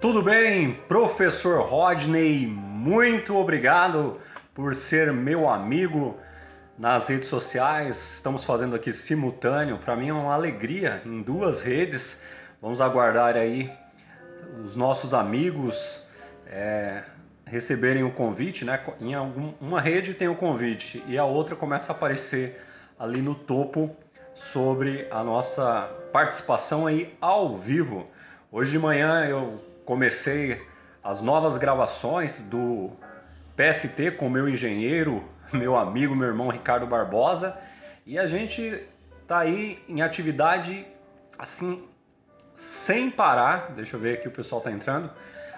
Tudo bem, professor Rodney? Muito obrigado por ser meu amigo nas redes sociais. Estamos fazendo aqui simultâneo. Para mim é uma alegria em duas redes. Vamos aguardar aí os nossos amigos receberem o convite, né? Em uma rede tem o convite e a outra começa a aparecer ali no topo sobre a nossa participação aí ao vivo. Hoje de manhã eu comecei as novas gravações do PST com meu engenheiro, meu amigo, meu irmão Ricardo Barbosa, e a gente tá aí em atividade assim sem parar. Deixa eu ver aqui, o pessoal tá entrando.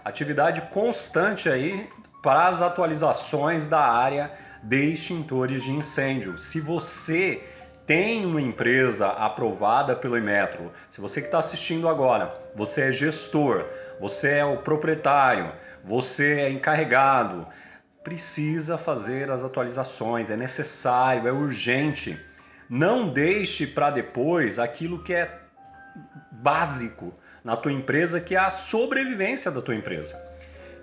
Atividade constante aí para as atualizações da área de extintores de incêndio. Se você tem uma empresa aprovada pelo Inmetro, se você que está assistindo agora, você é gestor, você é o proprietário, você é encarregado, precisa fazer as atualizações, é necessário, é urgente. Não deixe para depois aquilo que é básico na tua empresa, que é a sobrevivência da tua empresa.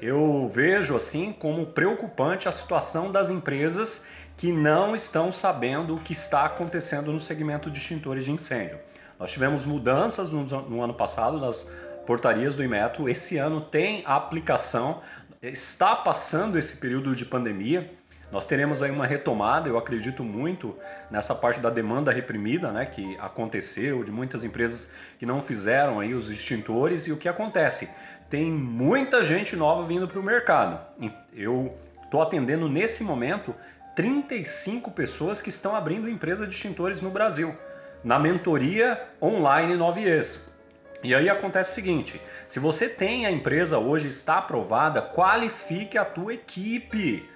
Eu vejo assim como preocupante a situação das empresas que não estão sabendo o que está acontecendo no segmento de extintores de incêndio. Nós tivemos mudanças no ano passado nas portarias do Inmetro. Esse ano tem a aplicação, está passando esse período de pandemia. Nós teremos aí uma retomada, eu acredito muito nessa parte da demanda reprimida, né, que aconteceu, de muitas empresas que não fizeram aí os extintores. E o que acontece? Tem muita gente nova vindo para o mercado. Eu estou atendendo nesse momento 35 pessoas que estão abrindo empresa de extintores no Brasil, na mentoria online 9Es. E aí acontece o seguinte: se você tem a empresa hoje, está aprovada, qualifique a tua equipe.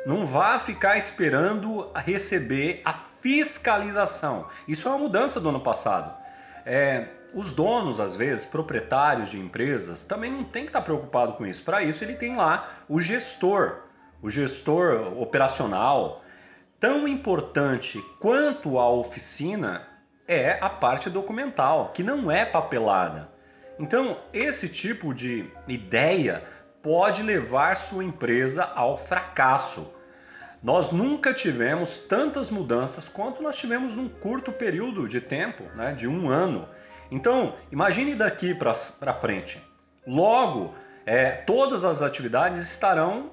Não vá ficar esperando receber a fiscalização. Isso é uma mudança do ano passado. Os donos, às vezes, proprietários de empresas, também não tem que estar preocupado com isso. Para isso ele tem lá o gestor operacional. Tão importante quanto a oficina é a parte documental, que não é papelada. Então, esse tipo de ideia pode levar sua empresa ao fracasso. Nós nunca tivemos tantas mudanças quanto nós tivemos num curto período de tempo, né, de um ano. Então, imagine daqui para frente. Logo, todas as atividades estarão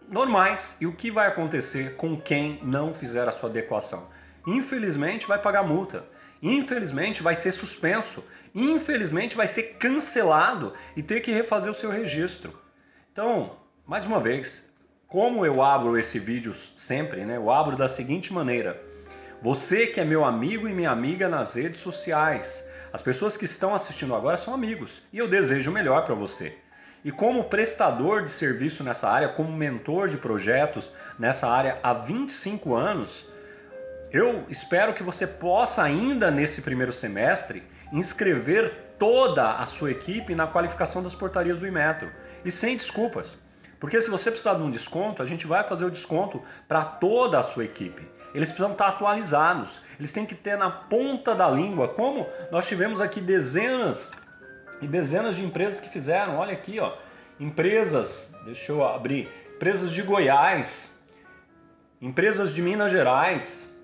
normais. E o que vai acontecer com quem não fizer a sua adequação? Infelizmente vai pagar multa. Infelizmente vai ser suspenso. Infelizmente vai ser cancelado e ter que refazer o seu registro. Então, mais uma vez, como eu abro esse vídeo sempre, né? Eu abro da seguinte maneira: você que é meu amigo e minha amiga nas redes sociais, as pessoas que estão assistindo agora são amigos e eu desejo o melhor para você. E como prestador de serviço nessa área, como mentor de projetos nessa área há 25 anos, eu espero que você possa ainda nesse primeiro semestre inscrever toda a sua equipe na qualificação das portarias do Inmetro. E sem desculpas. Porque se você precisar de um desconto, a gente vai fazer o desconto para toda a sua equipe. Eles precisam estar atualizados. Eles têm que ter na ponta da língua. Como nós tivemos aqui dezenas e dezenas de empresas que fizeram. Olha aqui, ó. Empresas, deixa eu abrir. Empresas de Goiás. Empresas de Minas Gerais.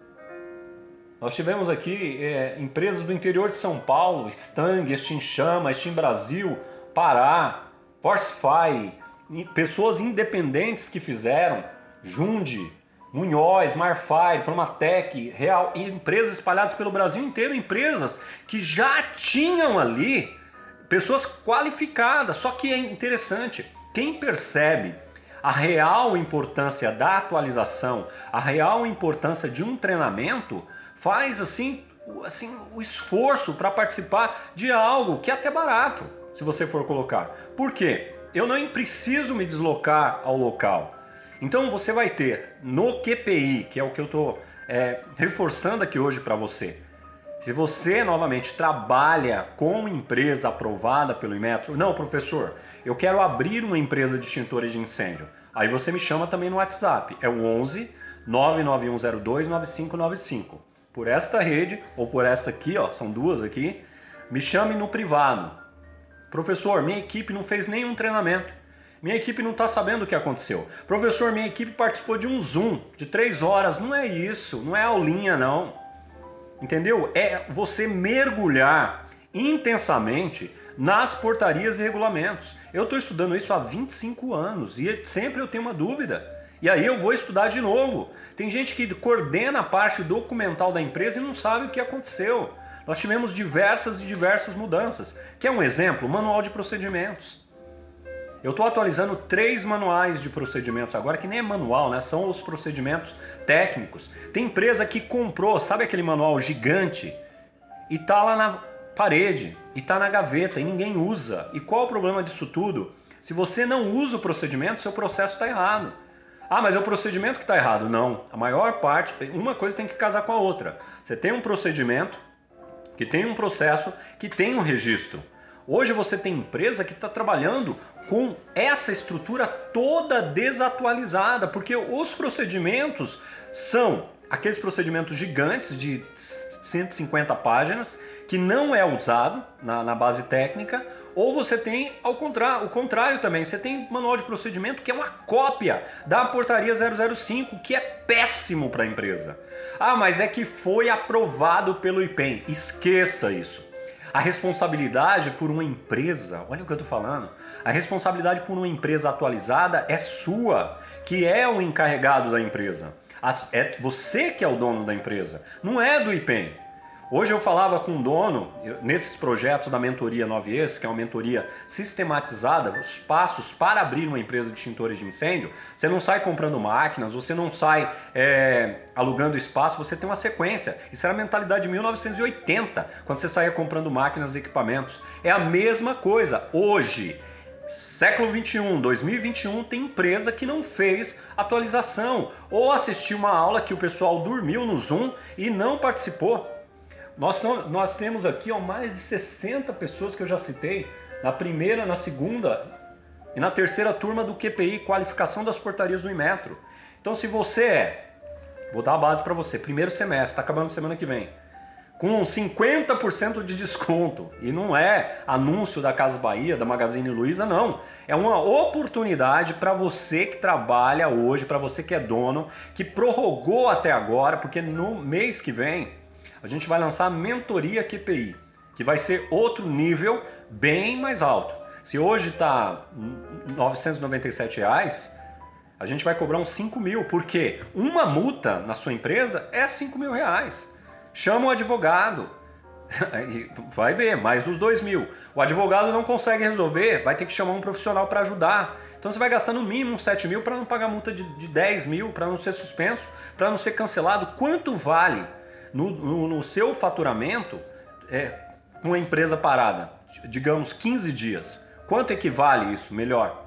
Nós tivemos aqui empresas do interior de São Paulo. Stang, Extinchama, Extin Brasil, Pará, Forcefy, pessoas independentes que fizeram, Jundi, Munhoz, Marfire, Promatec, Real, empresas espalhadas pelo Brasil inteiro, empresas que já tinham ali pessoas qualificadas. Só que é interessante, quem percebe a real importância da atualização, a real importância de um treinamento, faz assim o esforço para participar de algo que é até barato, se você for colocar. Por quê? Eu não preciso me deslocar ao local. Então você vai ter no QPI, que é o que eu estou reforçando aqui hoje para você. Se você novamente trabalha com empresa aprovada pelo Inmetro, não, professor, eu quero abrir uma empresa de extintores de incêndio. Aí você me chama também no WhatsApp, é o 11 99102 9595. Por esta rede ou por esta aqui, ó, são duas aqui, me chame no privado. Professor, minha equipe não fez nenhum treinamento. Minha equipe não está sabendo o que aconteceu. Professor, minha equipe participou de um Zoom de 3 horas. Não é isso, não é aulinha não. Entendeu? É você mergulhar intensamente nas portarias e regulamentos. Eu estou estudando isso há 25 anos e sempre eu tenho uma dúvida. E aí eu vou estudar de novo. Tem gente que coordena a parte documental da empresa e não sabe o que aconteceu. Nós tivemos diversas mudanças. Quer um exemplo? Manual de procedimentos. Eu estou atualizando 3 manuais de procedimentos agora, que nem é manual, né? São os procedimentos técnicos. Tem empresa que comprou, sabe aquele manual gigante? E tá lá na parede, e tá na gaveta, e ninguém usa. E qual o problema disso tudo? Se você não usa o procedimento, seu processo está errado. Ah, mas é o procedimento que está errado. Não, a maior parte, uma coisa tem que casar com a outra. Você tem um procedimento, que tem um processo, que tem um registro. Hoje você tem empresa que está trabalhando com essa estrutura toda desatualizada, porque os procedimentos são aqueles procedimentos gigantes de 150 páginas, que não é usado na base técnica, ou você tem o contrário também, você tem manual de procedimento que é uma cópia da portaria 005, que é péssimo para a empresa. Ah, mas é que foi aprovado pelo IPEM. Esqueça isso. A responsabilidade por uma empresa, olha o que eu estou falando, a responsabilidade por uma empresa atualizada é sua, que é o encarregado da empresa. É você que é o dono da empresa, não é do IPEM. Hoje eu falava com um dono, nesses projetos da mentoria 9Es, que é uma mentoria sistematizada, os passos para abrir uma empresa de extintores de incêndio. Você não sai comprando máquinas, você não sai alugando espaço, você tem uma sequência. Isso era a mentalidade de 1980, quando você saía comprando máquinas e equipamentos. É a mesma coisa. Hoje, século 21, 2021, tem empresa que não fez atualização ou assistiu uma aula que o pessoal dormiu no Zoom e não participou. Nós temos aqui mais de 60 pessoas que eu já citei, na primeira, na segunda e na terceira turma do QPI, Qualificação das Portarias do Inmetro. Então se você vou dar a base para você, primeiro semestre, está acabando semana que vem, com 50% de desconto, e não é anúncio da Casas Bahia, da Magazine Luiza, não. É uma oportunidade para você que trabalha hoje, para você que é dono, que prorrogou até agora, porque no mês que vem a gente vai lançar a mentoria QPI, que vai ser outro nível bem mais alto. Se hoje está R$ 997, a gente vai cobrar uns 5 mil, porque uma multa na sua empresa é 5 mil reais. Chama o advogado, vai ver, mais os 2 mil. O advogado não consegue resolver, vai ter que chamar um profissional para ajudar. Então você vai gastar no mínimo uns 7 mil para não pagar multa de 10 mil, para não ser suspenso, para não ser cancelado. Quanto vale no seu faturamento uma empresa parada? Digamos 15 dias. Quanto equivale isso? Melhor.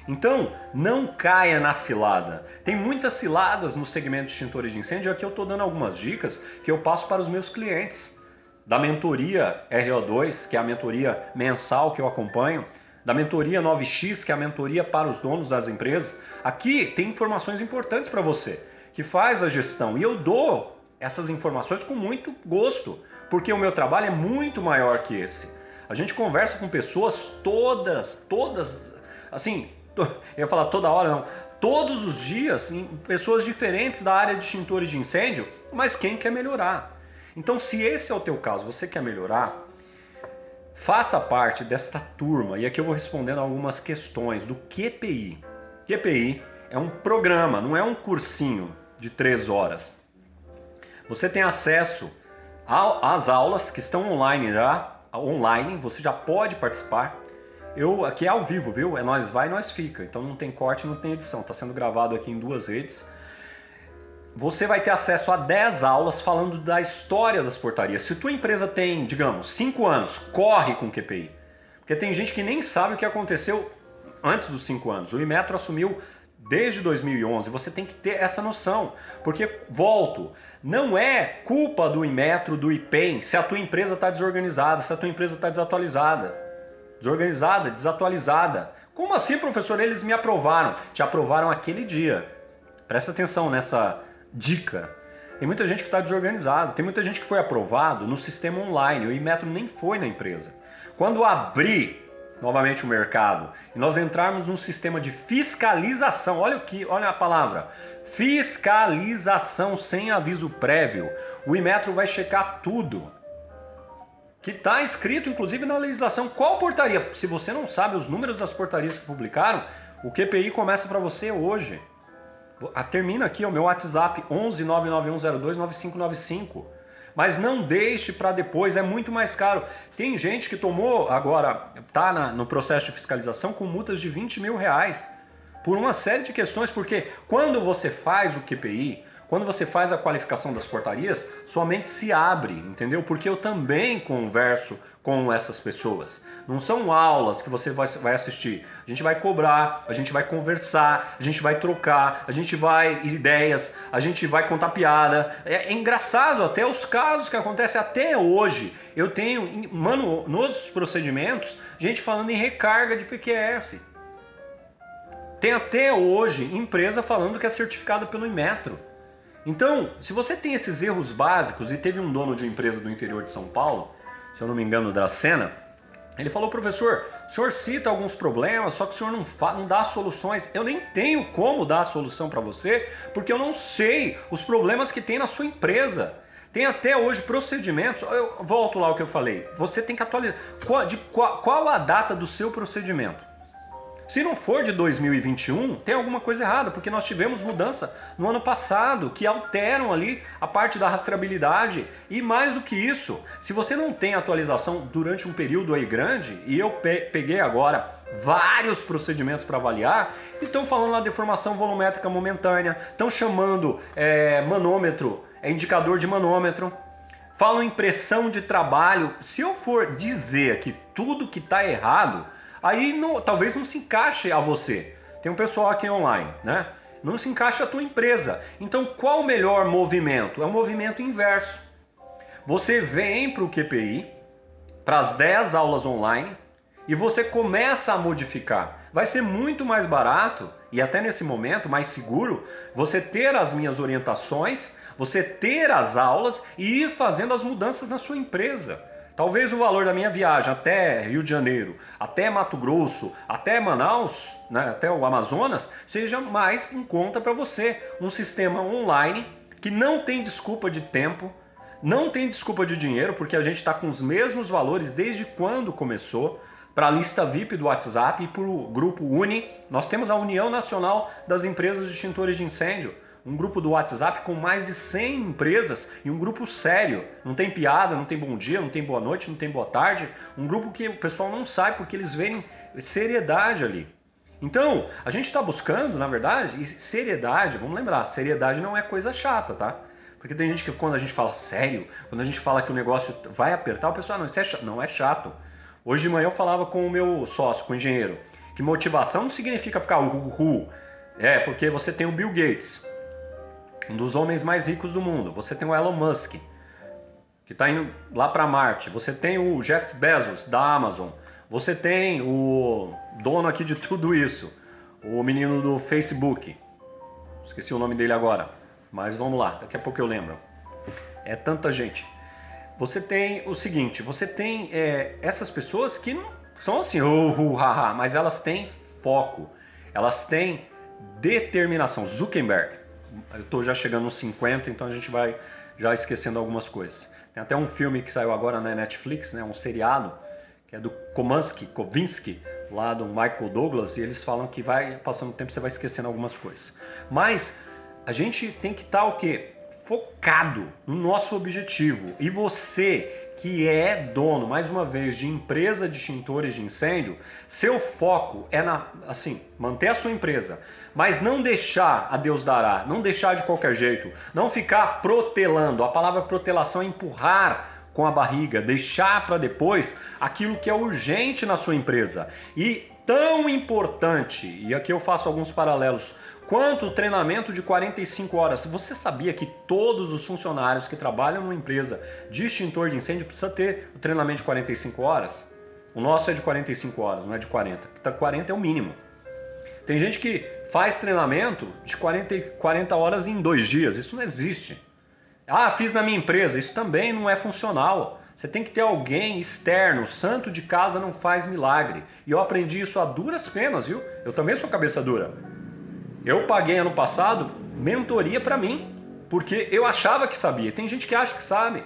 Então, não caia na cilada. Tem muitas ciladas no segmento de extintores de incêndio. Aqui eu estou dando algumas dicas que eu passo para os meus clientes. Da mentoria RO2, que é a mentoria mensal que eu acompanho. Da mentoria 9X, que é a mentoria para os donos das empresas. Aqui tem informações importantes para você, que faz a gestão. E eu dou essas informações com muito gosto, porque o meu trabalho é muito maior que esse. A gente conversa com pessoas todas, assim, eu ia falar toda hora, não, todos os dias, pessoas diferentes da área de extintores de incêndio, mas quem quer melhorar. Então, se esse é o teu caso, você quer melhorar, faça parte desta turma, e aqui eu vou respondendo algumas questões do QPI. QPI é um programa, não é um cursinho de 3 horas. Você tem acesso às aulas que estão online já, você já pode participar. Aqui é ao vivo, viu? É nós vai, nós fica. Então não tem corte, não tem edição. Está sendo gravado aqui em 2 redes. Você vai ter acesso a 10 aulas falando da história das portarias. Se tua empresa tem, digamos, 5 anos, corre com o QPI. Porque tem gente que nem sabe o que aconteceu antes dos 5 anos. O Inmetro assumiu desde 2011, você tem que ter essa noção, porque, volto, não é culpa do Inmetro, do IPEM, se a tua empresa está desorganizada, se a tua empresa está desatualizada. Desorganizada, desatualizada. Como assim, professor? Eles me aprovaram. Te aprovaram aquele dia. Presta atenção nessa dica. Tem muita gente que está desorganizada, tem muita gente que foi aprovado no sistema online, o Inmetro nem foi na empresa. Quando abrir novamente o mercado, e nós entrarmos num sistema de fiscalização, olha a palavra, fiscalização sem aviso prévio, o Inmetro vai checar tudo, que está escrito inclusive na legislação. Qual portaria? Se você não sabe os números das portarias que publicaram, o QPI começa para você hoje. Termina aqui o meu WhatsApp 11 99102 9595. Mas não deixe para depois, é muito mais caro. Tem gente que tomou, agora está no processo de fiscalização com multas de R$20.000 por uma série de questões, porque quando você faz o QPI, quando você faz a qualificação das portarias, sua mente se abre, entendeu? Porque eu também converso com essas pessoas. Não são aulas que você vai assistir. A gente vai cobrar, a gente vai conversar, a gente vai trocar, a gente vai ideias, a gente vai contar piada. É engraçado até os casos que acontecem até hoje. Eu tenho, mano, nos procedimentos, gente falando em recarga de PQS. Tem até hoje empresa falando que é certificada pelo Inmetro. Então, se você tem esses erros básicos, e teve um dono de uma empresa do interior de São Paulo, se eu não me engano, da Sena, ele falou: professor, o senhor cita alguns problemas, só que o senhor não dá soluções. Eu nem tenho como dar a solução para você, porque eu não sei os problemas que tem na sua empresa. Tem até hoje procedimentos, eu volto lá ao que eu falei, você tem que atualizar. Qual a data do seu procedimento? Se não for de 2021, tem alguma coisa errada, porque nós tivemos mudança no ano passado que alteram ali a parte da rastreabilidade. E mais do que isso, se você não tem atualização durante um período aí grande, e eu peguei agora vários procedimentos para avaliar, e estão falando lá de deformação volumétrica momentânea, estão chamando manômetro, indicador de manômetro, falam em pressão de trabalho. Se eu for dizer aqui tudo que está errado, aí talvez não se encaixe a você. Tem um pessoal aqui online, né? Não se encaixa a tua empresa. Então qual o melhor movimento? É o movimento inverso. Você vem para o QPI, para as 10 aulas online, e você começa a modificar. Vai ser muito mais barato, e até nesse momento mais seguro, você ter as minhas orientações, você ter as aulas e ir fazendo as mudanças na sua empresa. Talvez o valor da minha viagem até Rio de Janeiro, até Mato Grosso, até Manaus, né, até o Amazonas, seja mais em conta para você. Um sistema online que não tem desculpa de tempo, não tem desculpa de dinheiro, porque a gente está com os mesmos valores desde quando começou. Para a lista VIP do WhatsApp e para o grupo Uni, nós temos a União Nacional das Empresas de Extintores de Incêndio. Um grupo do WhatsApp com mais de 100 empresas e um grupo sério. Não tem piada, não tem bom dia, não tem boa noite, não tem boa tarde. Um grupo que o pessoal não sai porque eles veem seriedade ali. Então, a gente está buscando, na verdade, seriedade. Vamos lembrar, seriedade não é coisa chata, tá? Porque tem gente que quando a gente fala sério, quando a gente fala que o negócio vai apertar, o pessoal, não, isso é chato. Não é chato. Hoje de manhã eu falava com o meu sócio, com o engenheiro, que motivação não significa ficar porque você tem o Bill Gates, um dos homens mais ricos do mundo. Você tem o Elon Musk, que está indo lá para Marte. Você tem o Jeff Bezos, da Amazon. Você tem o dono aqui de tudo isso, o menino do Facebook. Esqueci o nome dele agora, mas vamos lá, daqui a pouco eu lembro. É tanta gente. Você tem o seguinte, você tem essas pessoas que não são assim, mas elas têm foco, elas têm determinação. Zuckerberg, eu estou já chegando nos 50, então a gente vai já esquecendo algumas coisas. Tem até um filme que saiu agora na Netflix, né, um seriado, que é do Kovinsky, lá do Michael Douglas, e eles falam que vai passando o tempo você vai esquecendo algumas coisas. Mas a gente tem que estar o quê? Focado no nosso objetivo. E você que é dono, mais uma vez, de empresa de extintores de incêndio, seu foco é manter a sua empresa, mas não deixar a Deus dará, não deixar de qualquer jeito, não ficar protelando. A palavra protelação é empurrar com a barriga, deixar para depois aquilo que é urgente na sua empresa. E tão importante, e aqui eu faço alguns paralelos, quanto o treinamento de 45 horas. Você sabia que todos os funcionários que trabalham numa empresa de extintor de incêndio precisam ter o treinamento de 45 horas? O nosso é de 45 horas, não é de 40. 40 é o mínimo. Tem gente que faz treinamento de 40 horas em 2 dias. Isso não existe. Ah, fiz na minha empresa. Isso também não é funcional. Você tem que ter alguém externo. Santo de casa não faz milagre. E eu aprendi isso a duras penas, viu? Eu também sou cabeça dura. Eu paguei ano passado mentoria para mim, porque eu achava que sabia. Tem gente que acha que sabe.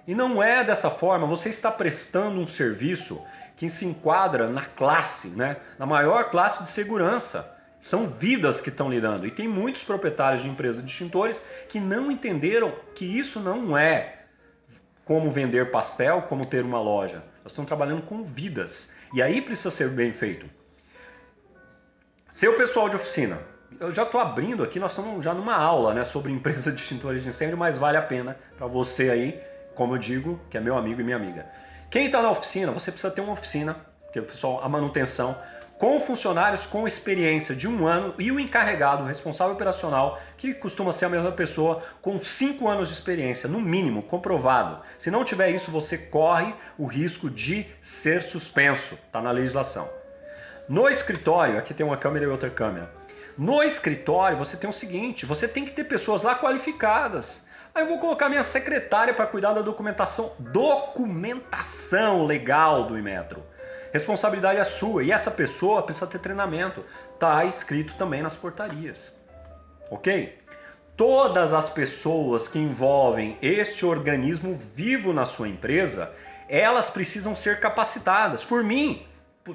E não é dessa forma. Você está prestando um serviço que se enquadra na classe, né? Na maior classe de segurança. São vidas que estão lidando. E tem muitos proprietários de empresas de extintores que não entenderam que isso não é como vender pastel, como ter uma loja. Nós estamos trabalhando com vidas. E aí precisa ser bem feito. Seu pessoal de oficina. Eu já estou abrindo aqui, nós estamos já numa aula, né, sobre empresa de extintores de incêndio, mas vale a pena para você aí, como eu digo, que é meu amigo e minha amiga. Quem está na oficina, você precisa ter uma oficina, que é o pessoal, a manutenção, com funcionários com experiência de 1 ano e o encarregado, o responsável operacional, que costuma ser a mesma pessoa, com 5 anos de experiência, no mínimo, comprovado. Se não tiver isso, você corre o risco de ser suspenso, está na legislação. No escritório, aqui tem uma câmera e outra câmera. No escritório, você tem o seguinte, você tem que ter pessoas lá qualificadas. Aí eu vou colocar minha secretária para cuidar da documentação legal do Inmetro. Responsabilidade é sua e essa pessoa precisa ter treinamento. Está escrito também nas portarias. Ok? Todas as pessoas que envolvem este organismo vivo na sua empresa, elas precisam ser capacitadas. Por mim,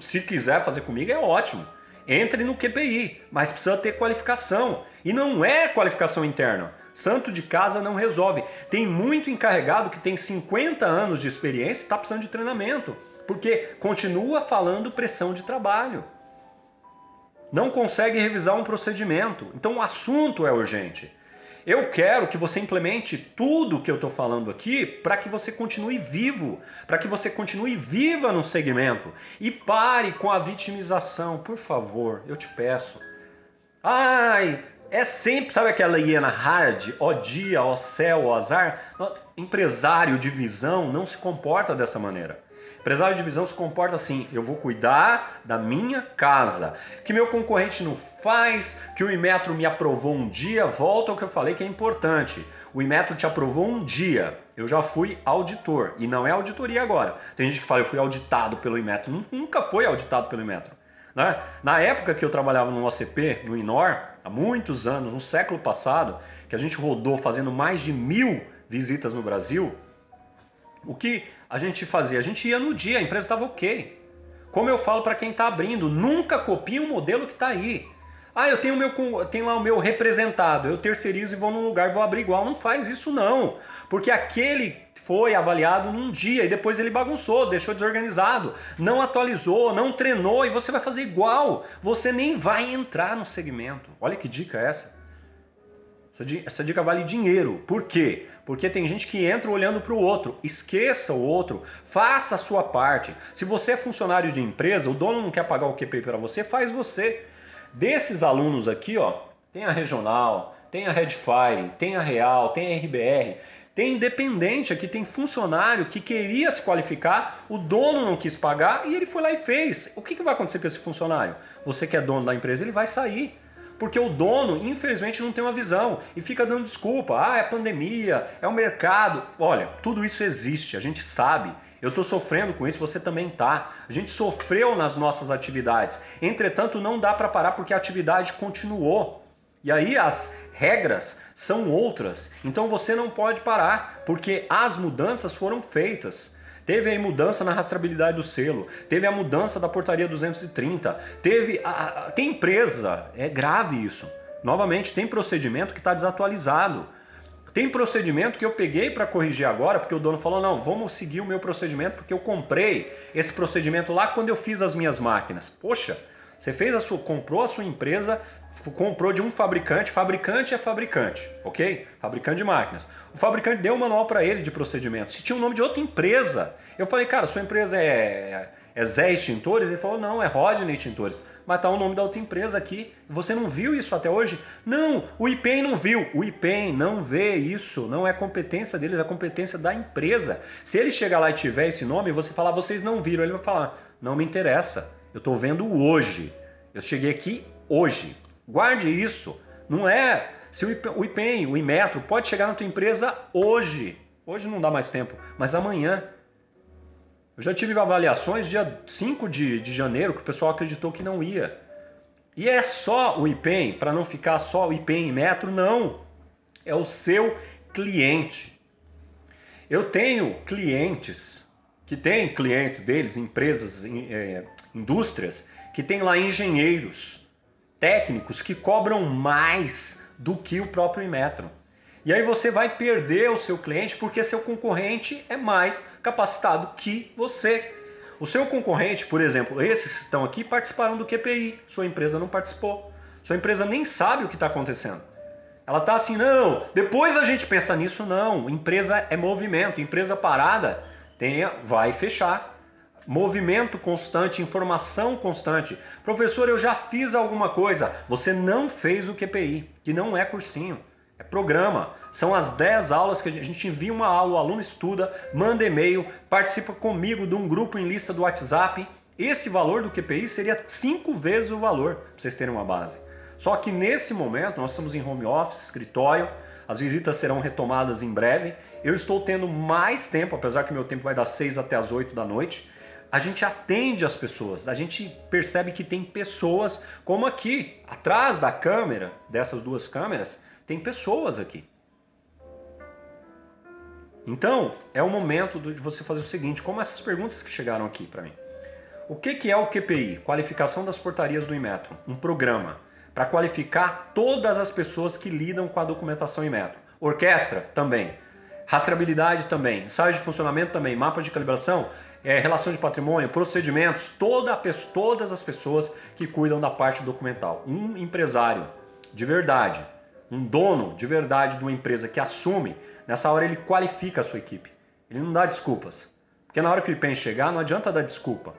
se quiser fazer comigo é ótimo. Entre no QPI, mas precisa ter qualificação. E não é qualificação interna. Santo de casa não resolve. Tem muito encarregado que tem 50 anos de experiência e está precisando de treinamento. Porque continua falando pressão de trabalho. Não consegue revisar um procedimento. Então o assunto é urgente. Eu quero que você implemente tudo que eu estou falando aqui para que você continue vivo, para que você continue viva no segmento. E pare com a vitimização, por favor, eu te peço. Ai, é sempre, sabe aquela hiena hard? Ó dia, ó céu, ó azar? Empresário de visão não se comporta dessa maneira. Empresário de visão se comporta assim, eu vou cuidar da minha casa. Que meu concorrente não faz, que o Inmetro me aprovou um dia, volta ao que eu falei que é importante. O Inmetro te aprovou um dia, eu já fui auditor, e não é auditoria agora. Tem gente que fala, eu fui auditado pelo Inmetro, nunca foi auditado pelo Inmetro. Né? Na época que eu trabalhava no OCP, no INOR, há muitos anos, no século passado, que a gente rodou fazendo mais de 1000 visitas no Brasil, o que a gente fazia? A gente ia no dia, a empresa estava ok. Como eu falo para quem está abrindo, nunca copie um modelo que está aí. Ah, eu tenho lá o meu representado, eu terceirizo e vou num lugar, vou abrir igual. Não faz isso não, porque aquele foi avaliado num dia e depois ele bagunçou, deixou desorganizado, não atualizou, não treinou e você vai fazer igual. Você nem vai entrar no segmento. Olha que dica é essa. Essa dica vale dinheiro. Por quê? Porque tem gente que entra olhando para o outro. Esqueça o outro. Faça a sua parte. Se você é funcionário de empresa, o dono não quer pagar o QPI para você, faz você. Desses alunos aqui, ó, tem a Regional, tem a Redfire, tem a Real, tem a RBR, tem independente aqui, tem funcionário que queria se qualificar, o dono não quis pagar e ele foi lá e fez. O que vai acontecer com esse funcionário? Você que é dono da empresa, ele vai sair. Porque o dono, infelizmente, não tem uma visão e fica dando desculpa. Ah, é pandemia, é o mercado. Olha, tudo isso existe, a gente sabe. Eu estou sofrendo com isso, você também está. A gente sofreu nas nossas atividades. Entretanto, não dá para parar porque a atividade continuou. E aí as regras são outras. Então você não pode parar, porque as mudanças foram feitas. Teve aí mudança na rastreabilidade do selo, teve a mudança da portaria 230, tem empresa, é grave isso. Novamente, tem procedimento que está desatualizado. Tem procedimento que eu peguei para corrigir agora, porque o dono falou, não, vamos seguir o meu procedimento, porque eu comprei esse procedimento lá quando eu fiz as minhas máquinas. Poxa, você comprou a sua empresa, comprou de um fabricante é fabricante, ok? Fabricante de máquinas. O fabricante deu um manual para ele de procedimento. Se tinha o nome de outra empresa, eu falei, cara, sua empresa é Zé Extintores? Ele falou, não, é Rodney Extintores. Mas tá o nome da outra empresa aqui. Você não viu isso até hoje? Não, o IPEM não viu. O IPEM não vê isso. Não é competência deles, é competência da empresa. Se ele chegar lá e tiver esse nome, você falar, vocês não viram. Ele vai falar, não me interessa. Eu estou vendo hoje. Eu cheguei aqui hoje. Guarde isso. Não é... Se o IPEM, o Inmetro, pode chegar na tua empresa hoje. Hoje não dá mais tempo, mas amanhã. Eu já tive avaliações dia 5 de janeiro que o pessoal acreditou que não ia. E é só o IPEM, para não ficar só o IPEM em metro, não. É o seu cliente. Eu tenho clientes, que têm clientes deles, empresas, indústrias, que tem lá engenheiros, técnicos que cobram mais do que o próprio Inmetro. E aí você vai perder o seu cliente porque seu concorrente é mais capacitado que você. O seu concorrente, por exemplo, esses que estão aqui participaram do QPI, sua empresa não participou. Sua empresa nem sabe o que está acontecendo. Ela está assim, não, depois a gente pensa nisso, não. Empresa é movimento, empresa parada vai fechar. Movimento constante, informação constante. Professor, eu já fiz alguma coisa. Você não fez o QPI, que não é cursinho, é programa. São as 10 aulas que a gente envia uma aula, o aluno estuda, manda e-mail, participa comigo de um grupo em lista do WhatsApp. Esse valor do QPI seria 5 vezes o valor, para vocês terem uma base. Só que nesse momento, nós estamos em home office, escritório, as visitas serão retomadas em breve. Eu estou tendo mais tempo, apesar que meu tempo vai das 6 até as 8 da noite. A gente atende as pessoas, a gente percebe que tem pessoas, como aqui, atrás da câmera, dessas duas câmeras, tem pessoas aqui. Então, é o momento de você fazer o seguinte, como essas perguntas que chegaram aqui para mim. O que é o QPI? Qualificação das portarias do Inmetro. Um programa para qualificar todas as pessoas que lidam com a documentação Inmetro. Orquestra? Também. Rastreabilidade? Também. Ensaio de funcionamento? Também. Mapa de calibração? Relação de patrimônio? Procedimentos? Todas as pessoas que cuidam da parte documental. Um empresário de verdade, um dono de verdade de uma empresa que assume, nessa hora ele qualifica a sua equipe. Ele não dá desculpas. Porque na hora que o IPEM chegar, não adianta dar desculpa.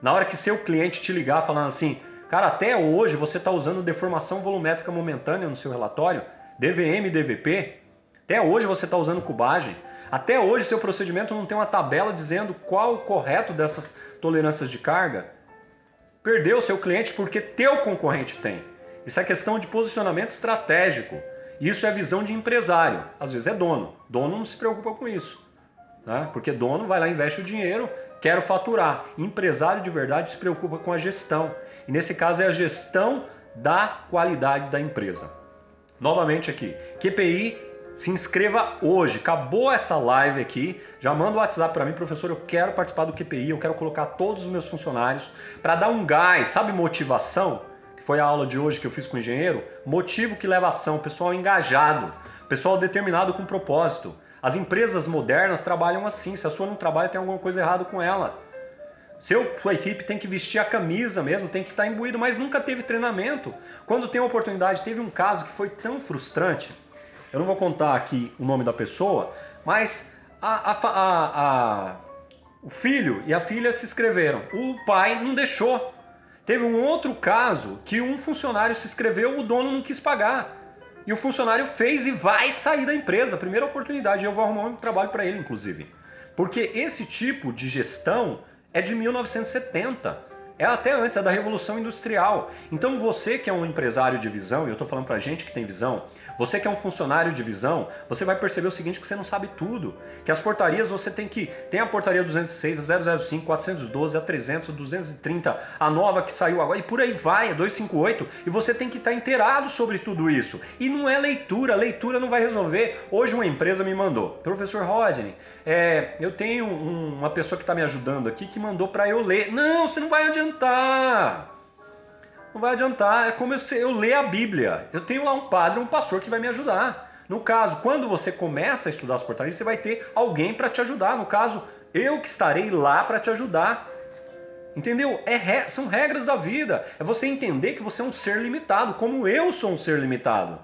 Na hora que seu cliente te ligar falando assim, cara, até hoje você está usando deformação volumétrica momentânea no seu relatório, DVM, DVP, até hoje você está usando cubagem, até hoje seu procedimento não tem uma tabela dizendo qual o correto dessas tolerâncias de carga, perdeu o seu cliente porque teu concorrente tem. Isso é questão de posicionamento estratégico. Isso é visão de empresário. Às vezes é dono. Dono não se preocupa com isso, né? Porque dono vai lá, investe o dinheiro, quero faturar. Empresário de verdade se preocupa com a gestão. E nesse caso é a gestão da qualidade da empresa. Novamente aqui, QPI, se inscreva hoje. Acabou essa live aqui, já manda o WhatsApp para mim, professor, eu quero participar do QPI, eu quero colocar todos os meus funcionários para dar um gás, sabe, motivação? Foi a aula de hoje que eu fiz com o engenheiro, motivo que leva a ação, pessoal engajado, pessoal determinado com propósito. As modernas trabalham assim, se a sua não trabalha tem alguma coisa errada com ela. Sua equipe tem que vestir a camisa mesmo, tem que estar imbuído, mas nunca teve treinamento. Quando tem oportunidade, teve um caso que foi tão frustrante, eu não vou contar aqui o nome da pessoa, mas o filho e a filha se inscreveram, o pai não deixou. Teve um outro caso que um funcionário se inscreveu, o dono não quis pagar. E o funcionário fez e vai sair da empresa. Primeira oportunidade, eu vou arrumar um trabalho para ele, inclusive. Porque esse tipo de gestão é de 1970. É até antes, é da Revolução Industrial. Então você que é um empresário de visão, e eu estou falando para gente que tem visão, você que é um funcionário de visão, você vai perceber o seguinte, que você não sabe tudo. Que as portarias você tem a portaria 206, a 005, 412, a 300, a 230, a nova que saiu agora, e por aí vai, a 258, e você tem que estar inteirado sobre tudo isso. E não é leitura não vai resolver. Hoje uma empresa me mandou, professor Rodney, eu tenho uma pessoa que está me ajudando aqui que mandou para eu ler. Não, você não vai adiantar. Não vai adiantar, é como eu ler a Bíblia. Eu tenho lá um padre, um pastor que vai me ajudar. No caso, quando você começa a estudar as portarias, você vai ter alguém para te ajudar. No caso, eu que estarei lá para te ajudar. Entendeu? São regras da vida. É você entender que você é um ser limitado, como eu sou um ser limitado.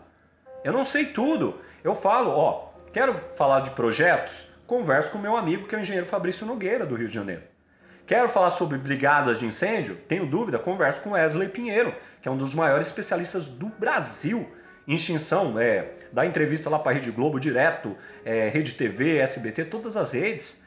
Eu não sei tudo. Eu falo, quero falar de projetos? Converso com meu amigo que é o engenheiro Fabrício Nogueira, do Rio de Janeiro. Quero falar sobre brigadas de incêndio? Tenho dúvida? Converso com Wesley Pinheiro, que é um dos maiores especialistas do Brasil em extinção. Dá entrevista lá para a Rede Globo direto, Rede TV, SBT, todas as redes.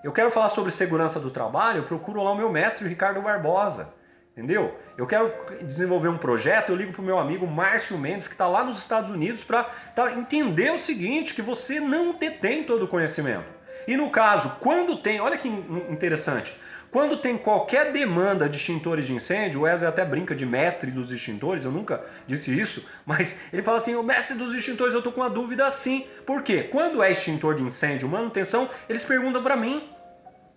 Eu quero falar sobre segurança do trabalho, eu procuro lá o meu mestre, Ricardo Barbosa. Entendeu? Eu quero desenvolver um projeto, eu ligo para o meu amigo Márcio Mendes, que está lá nos Estados Unidos, para entender o seguinte, que você não detém todo o conhecimento. E no caso, quando tem, olha que interessante, quando tem qualquer demanda de extintores de incêndio, o Wesley até brinca de mestre dos extintores, eu nunca disse isso, mas ele fala assim, o mestre dos extintores, eu tô com uma dúvida assim. Por quê? Quando é extintor de incêndio, manutenção, eles perguntam para mim.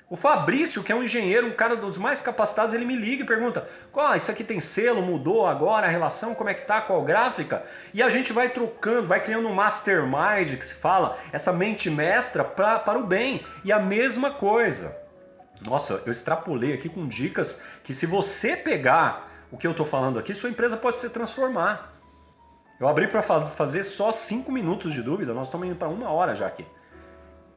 O Fabrício, que é um engenheiro, um cara dos mais capacitados, ele me liga e pergunta, isso aqui tem selo, mudou agora a relação, como é que tá, qual gráfica? E a gente vai trocando, vai criando um mastermind, que se fala, essa mente mestra para o bem. E a mesma coisa. Nossa, eu extrapolei aqui com dicas que se você pegar o que eu estou falando aqui, sua empresa pode se transformar. Eu abri para fazer só 5 minutos de dúvida, nós estamos indo para 1 hora já aqui.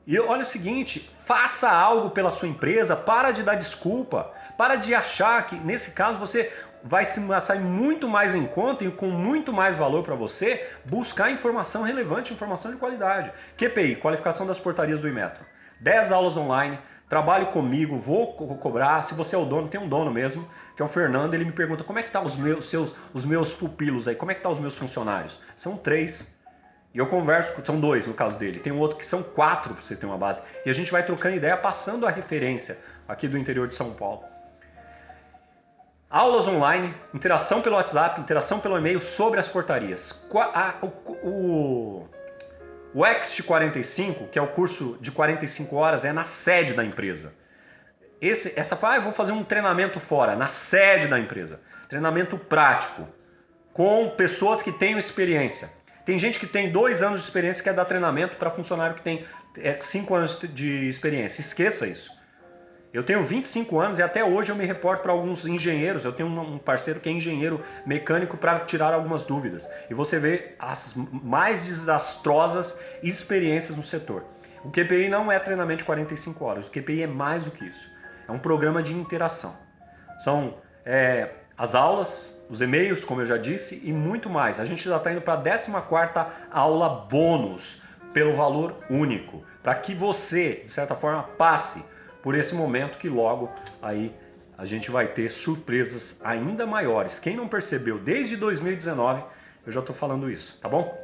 E olha o seguinte, faça algo pela sua empresa, para de dar desculpa, para de achar que nesse caso você vai sair muito mais em conta e com muito mais valor para você buscar informação relevante, informação de qualidade. QPI, Qualificação das Portarias do Inmetro. 10 aulas online, trabalhe comigo, vou cobrar, se você é o dono, tem um dono mesmo, que é o Fernando, ele me pergunta como é que tá os meus pupilos aí, como é que tá os meus funcionários? São 3. E eu converso, são 2 no caso dele, tem um outro que são 4 para você ter uma base. E a gente vai trocando ideia, passando a referência aqui do interior de São Paulo. Aulas online, interação pelo WhatsApp, interação pelo e-mail sobre as portarias. O Ext 45, que é o curso de 45 horas, é na sede da empresa. Eu vou fazer um treinamento fora, na sede da empresa. Treinamento prático, com pessoas que tenham experiência. Tem gente que tem 2 anos de experiência que quer dar treinamento para funcionário que tem 5 anos de experiência. Esqueça isso. Eu tenho 25 anos e até hoje eu me reporto para alguns engenheiros. Eu tenho um parceiro que é engenheiro mecânico para tirar algumas dúvidas. E você vê as mais desastrosas experiências no setor. O QPI não é treinamento de 45 horas. O QPI é mais do que isso. É um programa de interação. São as aulas, os e-mails, como eu já disse, e muito mais. A gente já está indo para a 14ª aula bônus, pelo valor único, para que você, de certa forma, passe por esse momento que logo aí a gente vai ter surpresas ainda maiores. Quem não percebeu desde 2019, eu já estou falando isso, tá bom?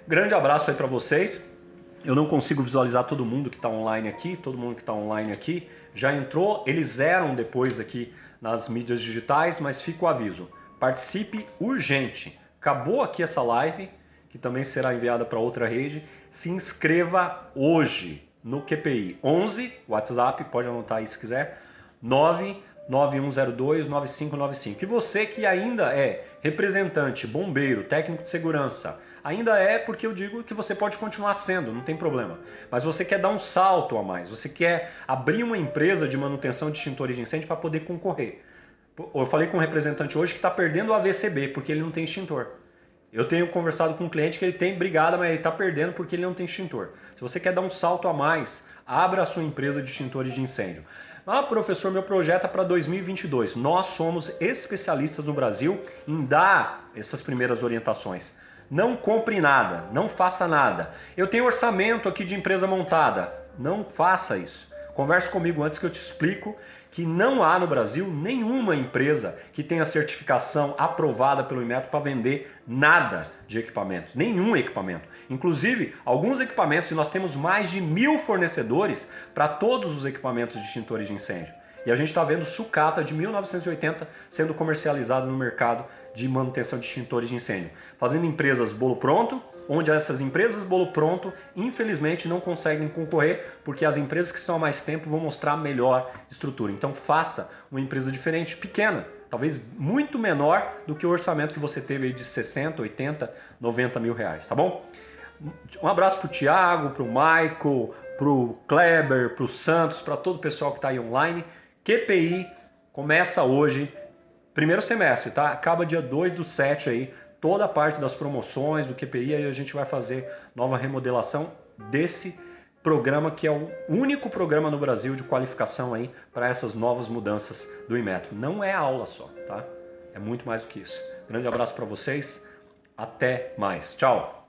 Grande abraço aí para vocês. Eu não consigo visualizar todo mundo que está online aqui, já entrou, eles eram depois aqui nas mídias digitais, mas fica o aviso. Participe urgente. Acabou aqui essa live, que também será enviada para outra rede. Se inscreva hoje no QPI 11, WhatsApp, pode anotar aí se quiser, 99102-9595. E você que ainda é representante, bombeiro, técnico de segurança, ainda é porque eu digo que você pode continuar sendo, não tem problema. Mas você quer dar um salto a mais, você quer abrir uma empresa de manutenção de extintores de incêndio para poder concorrer. Eu falei com um representante hoje que está perdendo o AVCB porque ele não tem extintor. Eu tenho conversado com um cliente que ele tem brigada, mas ele está perdendo porque ele não tem extintor. Se você quer dar um salto a mais, abra a sua empresa de extintores de incêndio. Professor, meu projeto é para 2022. Nós somos especialistas no Brasil em dar essas primeiras orientações. Não compre nada, não faça nada. Eu tenho orçamento aqui de empresa montada. Não faça isso. Converse comigo antes que eu te explico que não há no Brasil nenhuma empresa que tenha certificação aprovada pelo Inmetro para vender nada de equipamento, nenhum equipamento. Inclusive, alguns equipamentos, e nós temos mais de 1000 fornecedores para todos os equipamentos de extintores de incêndio. E a gente está vendo sucata de 1980 sendo comercializada no mercado de manutenção de extintores de incêndio. Fazendo empresas bolo pronto, onde essas empresas bolo pronto, infelizmente, não conseguem concorrer, porque as empresas que estão há mais tempo vão mostrar melhor estrutura. Então faça uma empresa diferente, pequena, talvez muito menor do que o orçamento que você teve aí de 60, 80, 90 mil reais, tá bom? Um abraço para o Thiago, para o Michael, para o Kleber, para o Santos, para todo o pessoal que está aí online. QPI começa hoje, primeiro semestre, tá? Acaba dia 2/7 aí, toda a parte das promoções do QPI, aí a gente vai fazer nova remodelação desse programa que é o único programa no Brasil de qualificação aí para essas novas mudanças do Inmetro. Não é aula só, tá? É muito mais do que isso. Grande abraço para vocês, até mais. Tchau!